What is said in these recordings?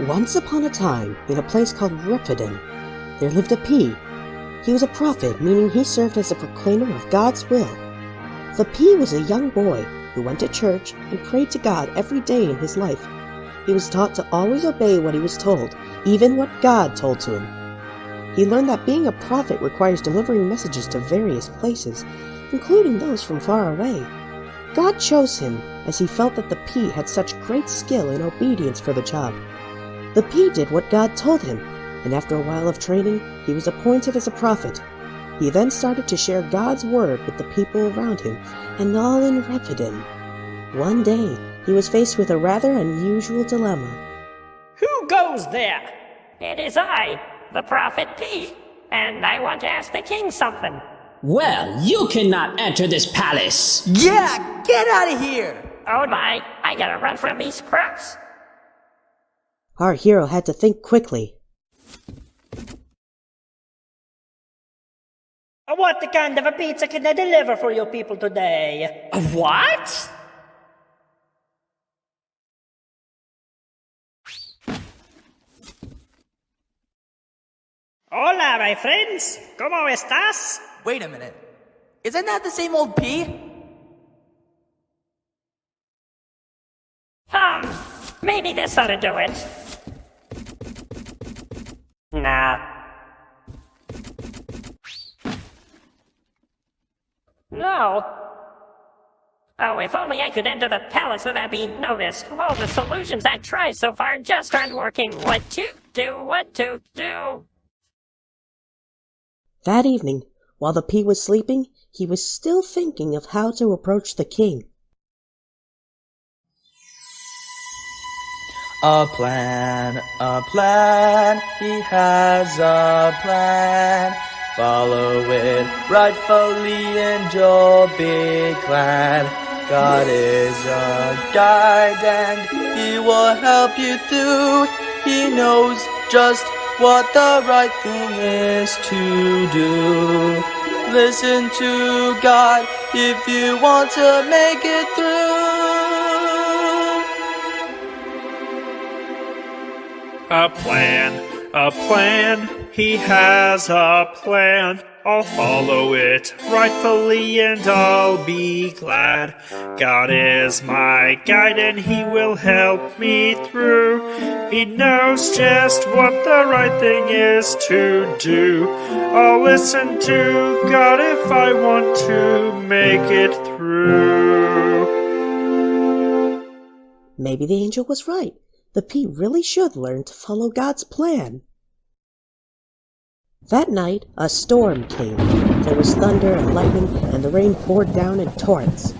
Once upon a time, in a place called Rephidim, there lived a pea. He was a prophet, meaning he served as a proclaimer of God's will. The pea was a young boy who went to church and prayed to God every day in his life. He was taught to always obey what he was told, even what God told to him. He learned that being a prophet requires delivering messages to various places, including those from far away. God chose him as he felt that the pea had such great skill and obedience for the job. The pea did what God told him, and after a while of training, he was appointed as a prophet. He then started to share God's word with the people around him, and all in Rephidim. One day, he was faced with a rather unusual dilemma. Who goes there? It is I, the Prophet P, and I want to ask the king something. Well, you cannot enter this palace. Yeah, get out of here! Oh my, I gotta run from these crooks. Our hero had to think quickly. What kind of a pizza can I deliver for you people today? What? Hola, my friends. ¿Cómo estás? Wait a minute. Isn't that the same old P? Maybe this ought to do it. Nah. No. Oh, if only I could enter the palace without being noticed. All the solutions I've tried so far just aren't working. What to do? That evening, while the pea was sleeping, he was still thinking of how to approach the king. A plan, he has a plan. Follow it rightfully and you'll be glad. God is a guide and he will help you through. He knows just what the right thing is to do. Listen to God if you want to make it through. A plan, he has a plan. I'll follow it rightfully and I'll be glad. God is my guide and he will help me through. He knows just what the right thing is to do. I'll listen to God if I want to make it through. Maybe the angel was right. The pea really should learn to follow God's plan. That night, a storm came. There was thunder and lightning, and the rain poured down in torrents.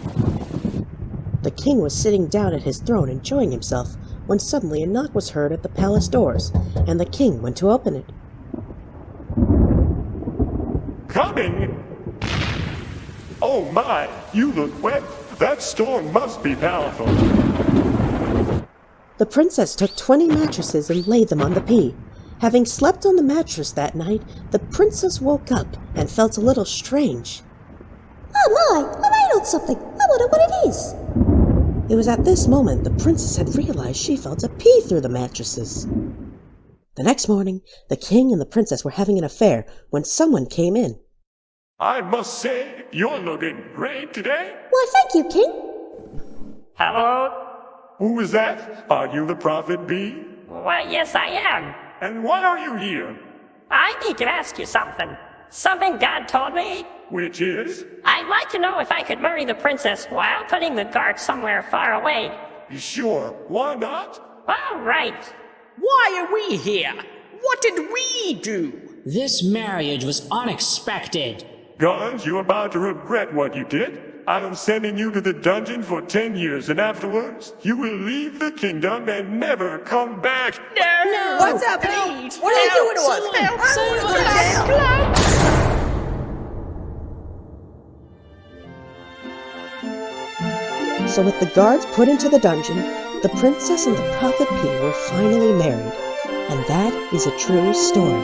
The king was sitting down at his throne enjoying himself, when suddenly a knock was heard at the palace doors, and the king went to open it. Coming! Oh my, you look wet. That storm must be powerful. The princess took 20 mattresses and laid them on the pea. Having slept on the mattress that night, the princess woke up and felt a little strange. Oh my, I ate on something. I wonder what it is. It was at this moment the princess had realized she felt a pea through the mattresses. The next morning, the king and the princess were having an affair when someone came in. I must say, you're looking great today. Why, thank you, king. Hello? Who is that? Are you the Prophet B? Why, yes, I am. And why are you here? I need to ask you something. Something God told me. Which is? I'd like to know if I could marry the princess while putting the guard somewhere far away. Sure, why not? All right. Why are we here? What did we do? This marriage was unexpected. Guards, you're about to regret what you did. I'm sending you to the dungeon for 10 years, and afterwards, you will leave the kingdom and never come back. No! What's happening? What are they doing to us? I want to go to jail. So with the guards put into the dungeon, the princess and the prophet P were finally married. And that is a true story.